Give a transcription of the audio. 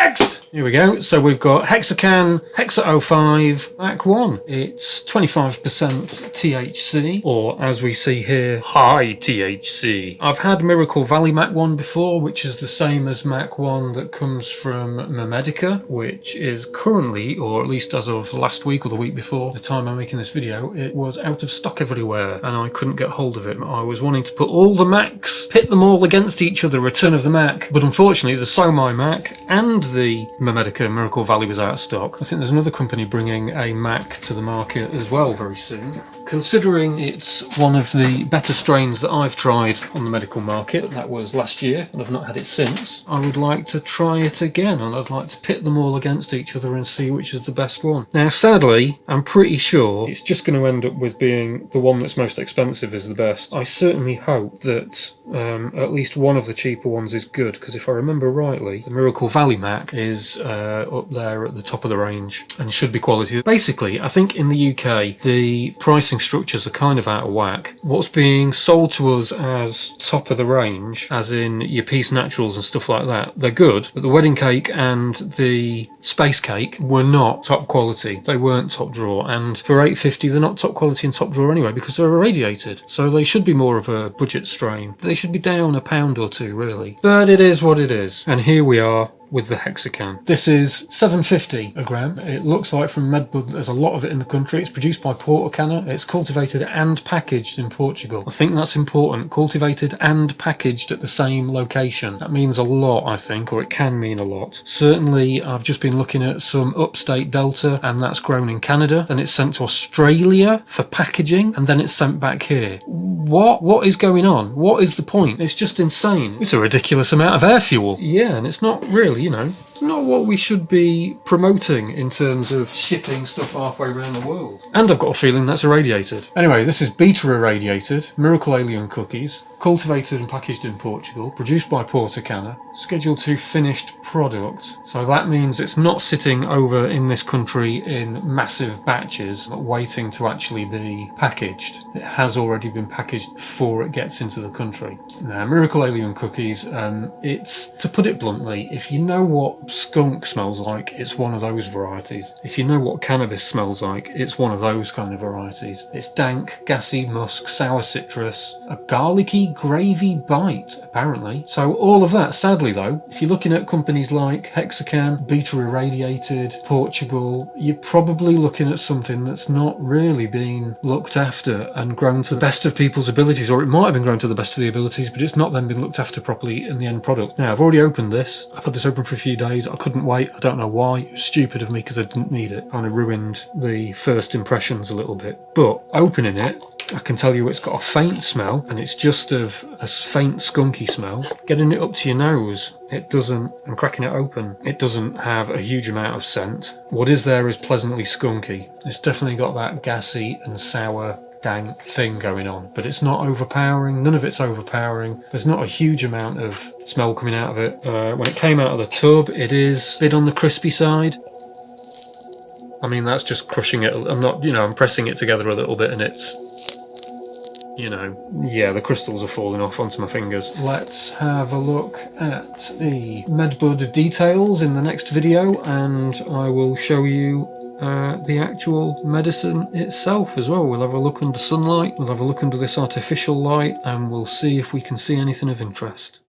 Next! Here we go. So we've got Hexacan Hexa 05 Mac 1. It's 25% THC, or as we see here, high THC. I've had Miracle Valley Mac 1 before, which is the same as Mac 1 that comes from Memedica, which is currently, or at least as of last week or the week before the time I'm making this video, it was out of stock everywhere and I couldn't get hold of it. I was wanting to put all the Macs, pit them all against each other, Return of the Mac, but unfortunately the So My Mac and the Memedica Miracle Valley was out of stock. I think there's another company bringing a Mac to the market as well very soon. Considering it's one of the better strains that I've tried on the medical market, that was last year, and I've not had it since, I would like to try it again, and I'd like to pit them all against each other and see which is the best one. Now, sadly, I'm pretty sure it's just going to end up with being the one that's most expensive is the best. I certainly hope that at least one of the cheaper ones is good, because if I remember rightly, the Miracle Valley Mac is up there at the top of the range and should be quality. Basically, I think in the UK, the pricing structures are kind of out of whack. What's being sold to us as top of the range, as in your Peace Naturals and stuff like that, they're good, but the wedding cake and the space cake were not top quality. They weren't top drawer, and for $8.50 they're not top quality and top drawer anyway because they're irradiated, so they should be more of a budget strain. They should be down a £1 or two really, but it is what it is, and here we are with the Hexacan. This is $7.50 a gram. It looks like from Medbud there's a lot of it in the country. It's produced by Portocanna. It's cultivated and packaged in Portugal. I think that's important. Cultivated and packaged at the same location. That means a lot, I think, or it can mean a lot. Certainly, I've just been looking at some upstate Delta, and that's grown in Canada. Then it's sent to Australia for packaging, and then it's sent back here. What is going on? What is the point? It's just insane. It's a ridiculous amount of air fuel. Yeah, and it's not really, you know, not what we should be promoting in terms of shipping stuff halfway around the world. And I've got a feeling that's irradiated. Anyway, this is beta-irradiated Miracle Alien cookies, cultivated and packaged in Portugal, produced by Portocanna, scheduled to finished product. So that means it's not sitting over in this country in massive batches, not waiting to actually be packaged. It has already been packaged before it gets into the country. Now, Miracle Alien cookies, it's, to put it bluntly, if you know what skunk smells like, it's one of those varieties. If you know what cannabis smells like, it's one of those kind of varieties. It's dank, gassy, musk, sour citrus, a garlicky gravy bite, apparently. So all of that, sadly though, if you're looking at companies like Hexacan, beta-irradiated, Portugal, you're probably looking at something that's not really been looked after and grown to the best of people's abilities, or it might have been grown to the best of the abilities, but it's not then been looked after properly in the end product. Now, I've already opened this. I've had this open for a few days. I couldn't wait. I don't know why. It was stupid of me because I didn't need it. Kind of ruined the first impressions a little bit. But opening it, I can tell you it's got a faint smell, and it's just of a faint skunky smell. Getting it up to your nose, it doesn't, and cracking it open, it doesn't have a huge amount of scent. What is there is pleasantly skunky. It's definitely got that gassy and sour dank thing going on, but it's not overpowering. None of it's overpowering. There's not a huge amount of smell coming out of it. When it came out of the tub, it is a bit on the crispy side. I mean, that's just crushing it. I'm not, you know, I'm pressing it together a little bit and it's, you know, yeah, the crystals are falling off onto my fingers. Let's have a look at the Medbud details in the next video, and I will show you the actual medicine itself as well. We'll have a look under sunlight, we'll have a look under this artificial light, and we'll see if we can see anything of interest.